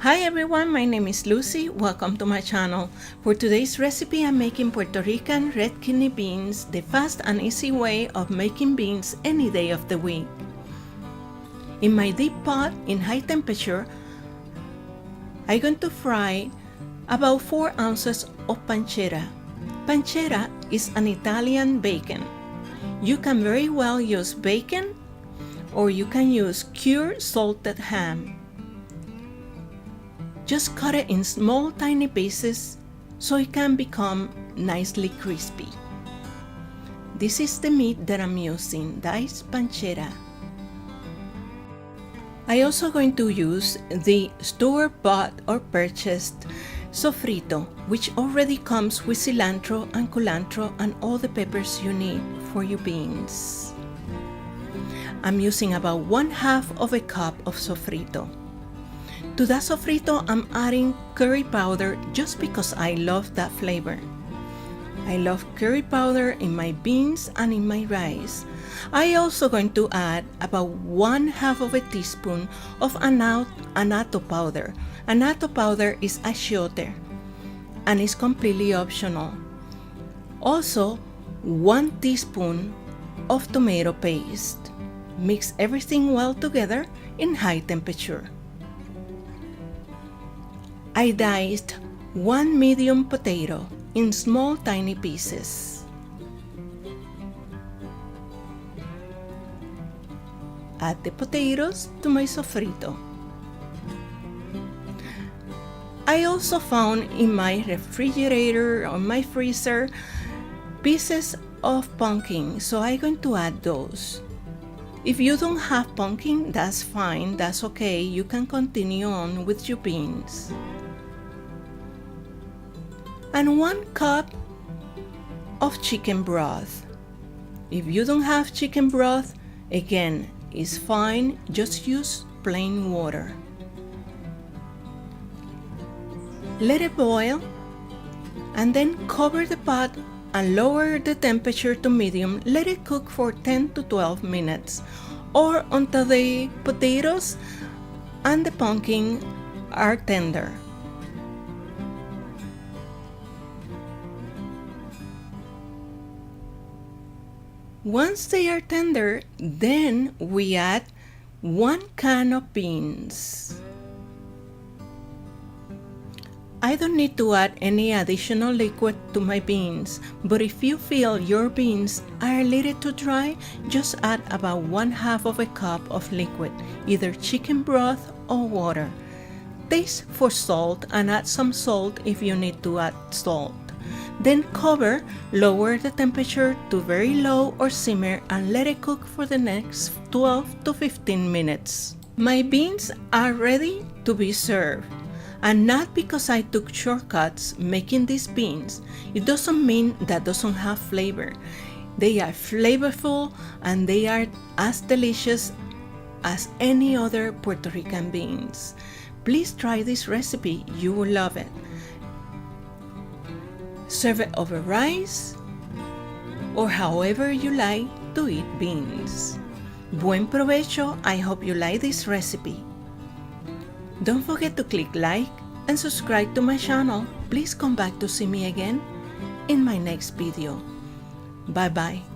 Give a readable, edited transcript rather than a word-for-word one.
Hi everyone, my name is Lucy. Welcome to my channel. For today's recipe, I'm making Puerto Rican red kidney beans, the fast and easy way of making beans any day of the week. In my deep pot in high temperature, I'm going to fry about 4 ounces of pancetta. Pancetta is an Italian bacon. You can very well use bacon or you can use cured salted ham. Just cut it in small tiny pieces so it can become nicely crispy. This is the meat that I'm using, that is pancetta. I also going to use the store-bought or purchased sofrito, which already comes with cilantro and culantro and all the peppers you need for your beans. I'm using about 1/2 of a cup of sofrito. To that sofrito, I'm adding curry powder just because I love that flavor. I love curry powder in my beans and in my rice. I also going to add about 1/2 of a teaspoon of annatto powder. Annatto powder is achiote and it's completely optional. Also, 1 teaspoon of tomato paste. Mix everything well together in high temperature. I diced 1 medium potato in small tiny pieces. Add the potatoes to my sofrito. I also found in my refrigerator or my freezer pieces of pumpkin, so I'm going to add those. If you don't have pumpkin, that's fine, that's okay, you can continue on with your beans. And 1 cup of chicken broth. If you don't have chicken broth, again, it's fine, just use plain water. Let it boil and then cover the pot and lower the temperature to medium. Let it cook for 10 to 12 minutes or until the potatoes and the pumpkin are tender. Once they are tender, then we add 1 can of beans. I don't need to add any additional liquid to my beans, but if you feel your beans are a little too dry, just add about 1/2 of a cup of liquid, either chicken broth or water. Taste for salt and add some salt if you need to add salt. Then cover, lower the temperature to very low or simmer and let it cook for the next 12 to 15 minutes. My beans are ready to be served. And not because I took shortcuts making these beans, it doesn't mean that doesn't have flavor. They are flavorful and they are as delicious as any other Puerto Rican beans. Please try this recipe, you will love it. Serve it over rice or however you like to eat beans. Buen provecho, I hope you like this recipe. Don't forget to click like and subscribe to my channel. Please come back to see me again in my next video. Bye bye.